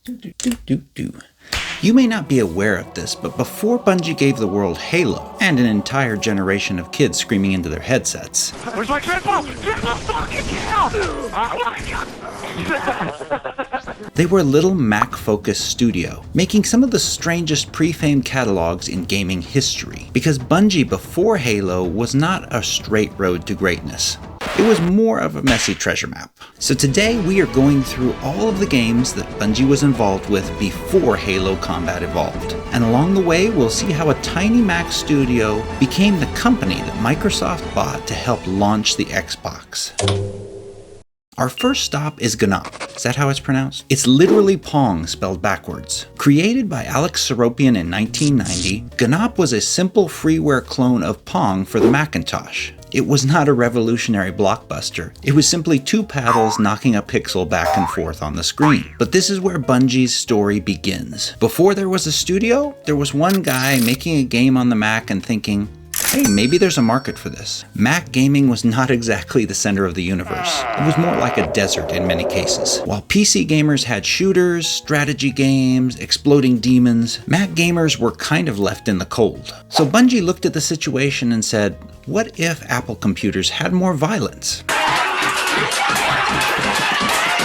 You may not be aware of this, but before Bungie gave the world Halo, and an entire generation of kids screaming into their headsets, Where's my triple? Triple fucking hell! they were a little Mac-focused studio, making some of the strangest pre-fame catalogs in gaming history, because Bungie before Halo was not a straight road to greatness. It was more of a messy treasure map. So today we are going through all of the games that Bungie was involved with before Halo Combat evolved. And along the way we'll see how a tiny Mac studio became the company that Microsoft bought to help launch the Xbox. Our first stop is Gnop. Is that how it's pronounced? It's literally Pong spelled backwards. Created by Alex Seropian in 1990, Gnop was a simple freeware clone of Pong for the Macintosh. It was not a revolutionary blockbuster. It was simply two paddles knocking a pixel back and forth on the screen. But this is where Bungie's story begins. Before there was a studio, there was one guy making a game on the Mac and thinking, hey, maybe there's a market for this. Mac gaming was not exactly the center of the universe. It was more like a desert in many cases. While PC gamers had shooters, strategy games, exploding demons, Mac gamers were kind of left in the cold. So Bungie looked at the situation and said, what if Apple computers had more violence?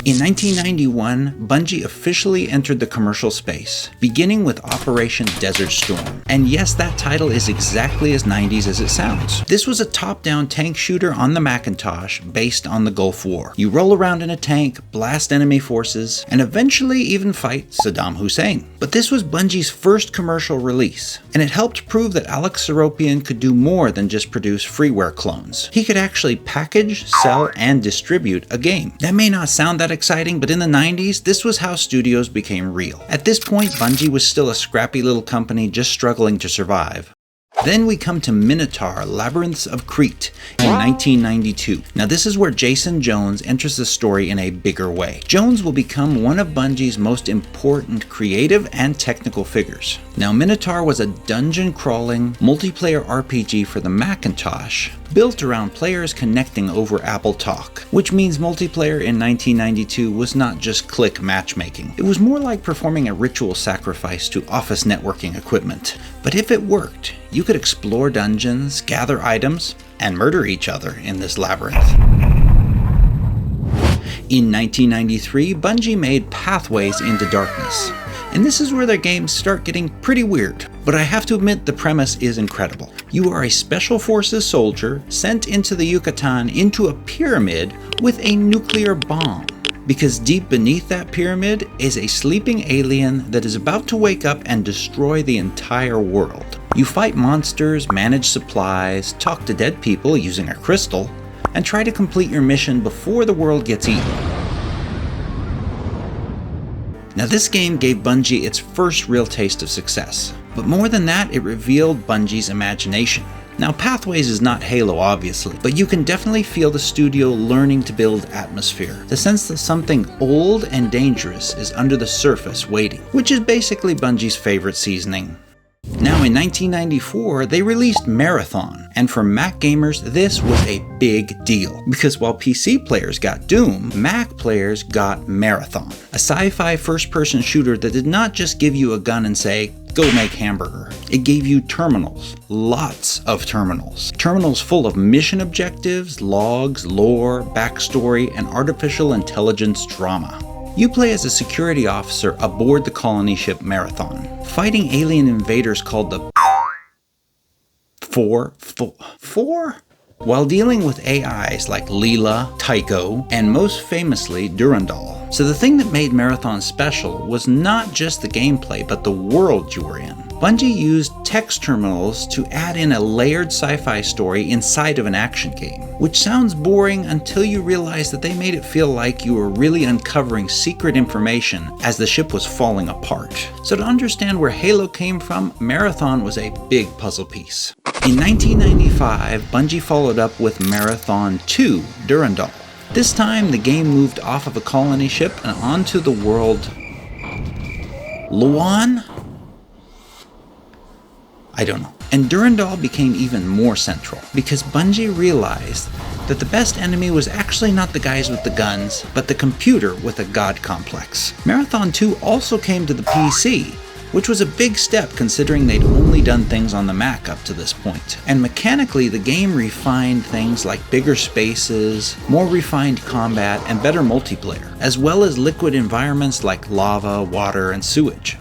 In 1991, Bungie officially entered the commercial space, beginning with Operation Desert Storm. And yes, that title is exactly as 90s as it sounds. This was a top-down tank shooter on the Macintosh based on the Gulf War. You roll around in a tank, blast enemy forces, and eventually even fight Saddam Hussein. But this was Bungie's first commercial release, and it helped prove that Alex Seropian could do more than just produce freeware clones. He could actually package, sell, and distribute a game. That may not sound that exciting, but in the 90s, this was how studios became real. At this point, Bungie was still a scrappy little company just struggling to survive. Then we come to Minotaur, Labyrinths of Crete in 1992. Now this is where Jason Jones enters the story in a bigger way. Jones will become one of Bungie's most important creative and technical figures. Now Minotaur was a dungeon-crawling, multiplayer RPG for the Macintosh, built around players connecting over Apple Talk, which means multiplayer in 1992 was not just click matchmaking. It was more like performing a ritual sacrifice to office networking equipment. But if it worked, you could explore dungeons, gather items, and murder each other in this labyrinth. In 1993, Bungie made Pathways into Darkness. And this is where their games start getting pretty weird. But I have to admit the premise is incredible. You are a special forces soldier sent into the Yucatan into a pyramid with a nuclear bomb. Because deep beneath that pyramid is a sleeping alien that is about to wake up and destroy the entire world. You fight monsters, manage supplies, talk to dead people using a crystal, and try to complete your mission before the world gets eaten. Now this game gave Bungie its first real taste of success, but more than that, it revealed Bungie's imagination. Now Pathways is not Halo obviously, but you can definitely feel the studio learning to build atmosphere. The sense that something old and dangerous is under the surface waiting, which is basically Bungie's favorite seasoning. Now in 1994, they released Marathon, and for Mac gamers, this was a big deal, because while PC players got Doom, Mac players got Marathon, a sci-fi first-person shooter that did not just give you a gun and say, go make hamburger. It gave you terminals, lots of terminals. Terminals full of mission objectives, logs, lore, backstory, and artificial intelligence drama. You play as a security officer aboard the colony ship Marathon, fighting alien invaders called the Four? While dealing with AIs like Leela, Tycho, and most famously Durandal. So the thing that made Marathon special was not just the gameplay, but the world you were in. Bungie used text terminals to add in a layered sci-fi story inside of an action game, which sounds boring until you realize that they made it feel like you were really uncovering secret information as the ship was falling apart. So to understand where Halo came from, Marathon was a big puzzle piece. In 1995, Bungie followed up with Marathon 2, Durandal. This time, the game moved off of a colony ship and onto the world Luan? I don't know. And Durandal became even more central, because Bungie realized that the best enemy was actually not the guys with the guns, but the computer with a god complex. Marathon 2 also came to the PC, which was a big step considering they'd only done things on the Mac up to this point. And mechanically, the game refined things like bigger spaces, more refined combat, and better multiplayer, as well as liquid environments like lava, water, and sewage.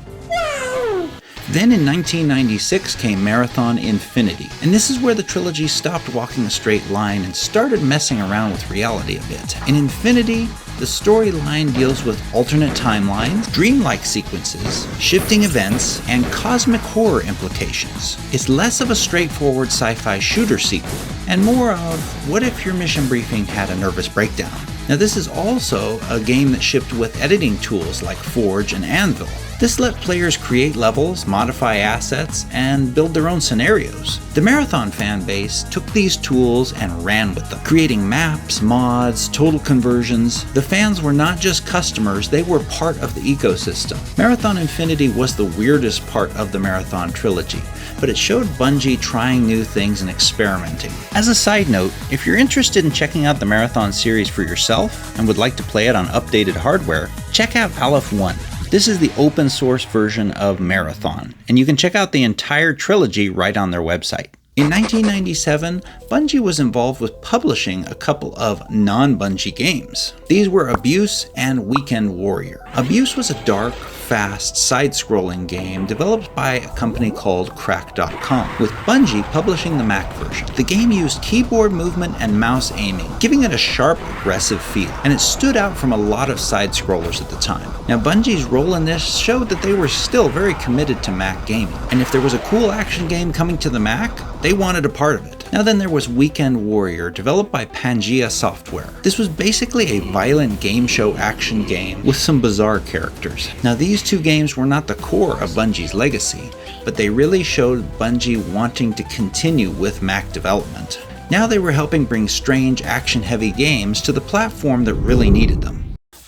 Then in 1996 came Marathon Infinity, and this is where the trilogy stopped walking a straight line and started messing around with reality a bit. In Infinity, the storyline deals with alternate timelines, dreamlike sequences, shifting events, and cosmic horror implications. It's less of a straightforward sci-fi shooter sequel, and more of what if your mission briefing had a nervous breakdown. Now this is also a game that shipped with editing tools like Forge and Anvil. This let players create levels, modify assets, and build their own scenarios. The Marathon fan base took these tools and ran with them, creating maps, mods, total conversions. The fans were not just customers, they were part of the ecosystem. Marathon Infinity was the weirdest part of the Marathon trilogy, but it showed Bungie trying new things and experimenting. As a side note, if you're interested in checking out the Marathon series for yourself and would like to play it on updated hardware, check out Aleph 1. This is the open source version of Marathon, and you can check out the entire trilogy right on their website. In 1997, Bungie was involved with publishing a couple of non-Bungie games. These were Abuse and Weekend Warrior. Abuse was a dark, fast, side-scrolling game developed by a company called Crack.com, with Bungie publishing the Mac version. The game used keyboard movement and mouse aiming, giving it a sharp, aggressive feel, and it stood out from a lot of side-scrollers at the time. Now, Bungie's role in this showed that they were still very committed to Mac gaming, and if there was a cool action game coming to the Mac, they wanted a part of it. Now then there was Weekend Warrior, developed by Pangea Software. This was basically a violent game show action game with some bizarre characters. Now these two games were not the core of Bungie's legacy, but they really showed Bungie wanting to continue with Mac development. Now they were helping bring strange action-heavy games to the platform that really needed them.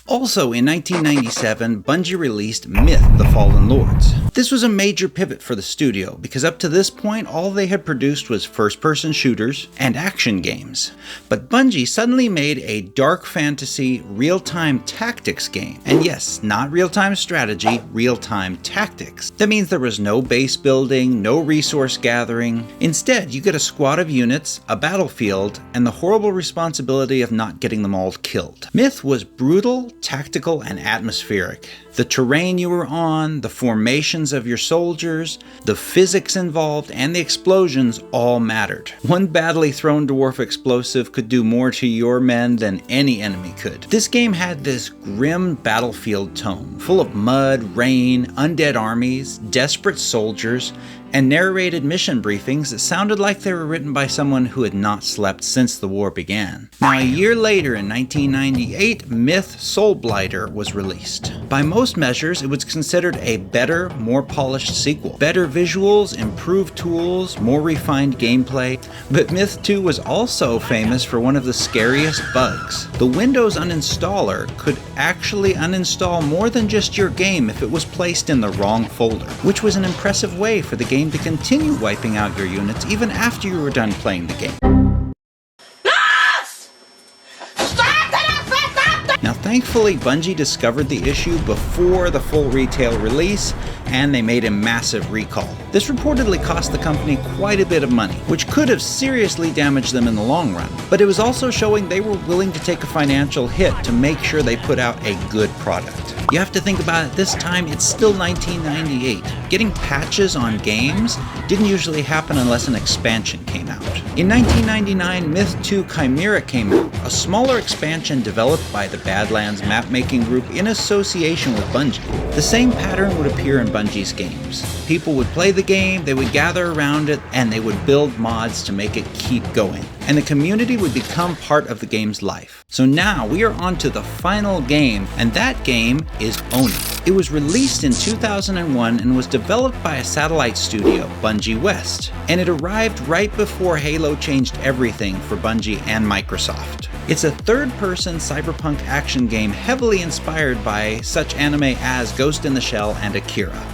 Also in 1997, Bungie released Myth: The Fallen Lords. This was a major pivot for the studio, because up to this point all they had produced was first-person shooters and action games. But Bungie suddenly made a dark fantasy, real-time tactics game. And yes, not real-time strategy, real-time tactics. That means there was no base building, no resource gathering. Instead, you get a squad of units, a battlefield, and the horrible responsibility of not getting them all killed. Myth was brutal, tactical, and atmospheric. The terrain you were on, the formations of your soldiers, the physics involved, and the explosions all mattered. One badly thrown dwarf explosive could do more to your men than any enemy could. This game had this grim battlefield tone, full of mud, rain, undead armies, desperate soldiers, and narrated mission briefings that sounded like they were written by someone who had not slept since the war began. Now a year later in 1998, Myth: Soulblighter was released. By most measures, it was considered a better, more polished sequel. Better visuals, improved tools, more refined gameplay, but Myth 2 was also famous for one of the scariest bugs. The Windows uninstaller could actually uninstall more than just your game if it was placed in the wrong folder, which was an impressive way for the game to continue wiping out your units even after you were done playing the game. Now thankfully Bungie discovered the issue before the full retail release, and they made a massive recall. This reportedly cost the company quite a bit of money, which could have seriously damaged them in the long run, but it was also showing they were willing to take a financial hit to make sure they put out a good product. You have to think about it, this time it's still 1998. Getting patches on games didn't usually happen unless an expansion came out. In 1999, Myth 2 Chimera came out, a smaller expansion developed by the Badlands map-making group in association with Bungie. The same pattern would appear in Bungie's games. People would play the game, they would gather around it, and they would build mods to make it keep going. And the community would become part of the game's life. So now we are on to the final game, and that game is Oni. It was released in 2001 and was developed by a satellite studio, Bungie West, and it arrived right before Halo changed everything for Bungie and Microsoft. It's a third-person cyberpunk action game heavily inspired by such anime as Ghost in the Shell and Akira.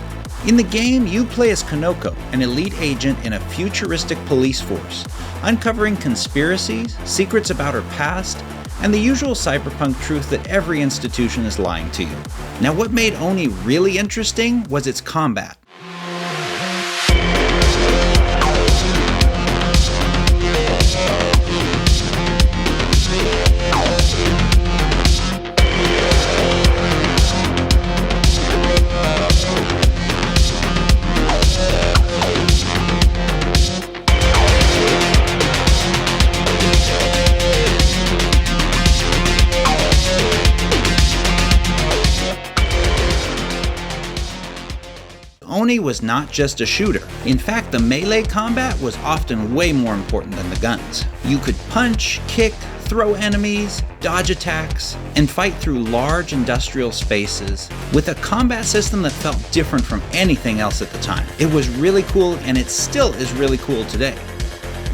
In the game, you play as Konoko, an elite agent in a futuristic police force, uncovering conspiracies, secrets about her past, and the usual cyberpunk truth that every institution is lying to you. Now, what made Oni really interesting was its combat. Oni was not just a shooter. In fact, the melee combat was often way more important than the guns. You could punch, kick, throw enemies, dodge attacks, and fight through large industrial spaces with a combat system that felt different from anything else at the time. It was really cool, and it still is really cool today.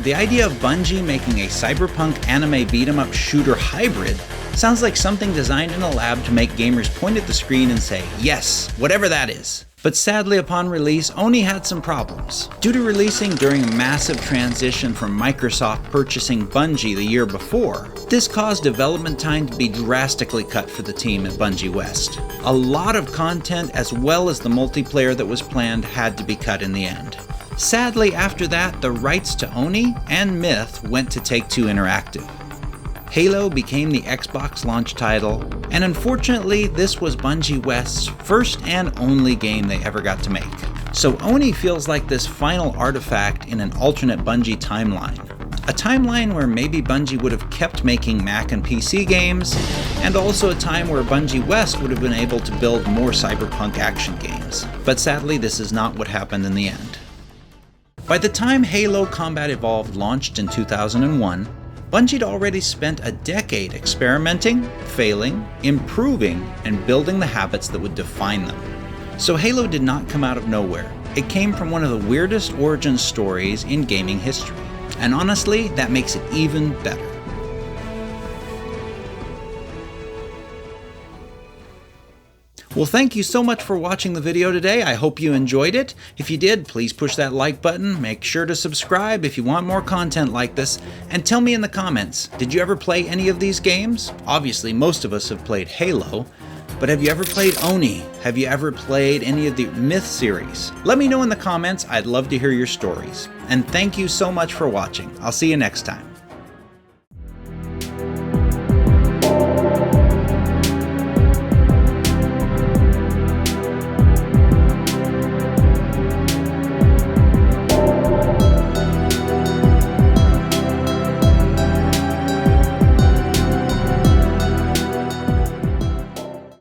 The idea of Bungie making a cyberpunk anime beat-em-up shooter hybrid sounds like something designed in a lab to make gamers point at the screen and say, yes, whatever that is. But sadly, upon release, Oni had some problems. Due to releasing during a massive transition from Microsoft purchasing Bungie the year before, this caused development time to be drastically cut for the team at Bungie West. A lot of content, as well as the multiplayer that was planned, had to be cut in the end. Sadly, after that, the rights to Oni and Myth went to Take-Two Interactive. Halo became the Xbox launch title, and unfortunately, this was Bungie West's first and only game they ever got to make. So Oni feels like this final artifact in an alternate Bungie timeline. A timeline where maybe Bungie would have kept making Mac and PC games, and also a time where Bungie West would have been able to build more cyberpunk action games. But sadly, this is not what happened in the end. By the time Halo Combat Evolved launched in 2001, Bungie had already spent a decade experimenting, failing, improving, and building the habits that would define them. So Halo did not come out of nowhere. It came from one of the weirdest origin stories in gaming history. And honestly, that makes it even better. Well, thank you so much for watching the video today. I hope you enjoyed it. If you did, please push that like button. Make sure to subscribe if you want more content like this. And tell me in the comments, did you ever play any of these games? Obviously, most of us have played Halo. But have you ever played Oni? Have you ever played any of the Myth series? Let me know in the comments. I'd love to hear your stories. And thank you so much for watching. I'll see you next time.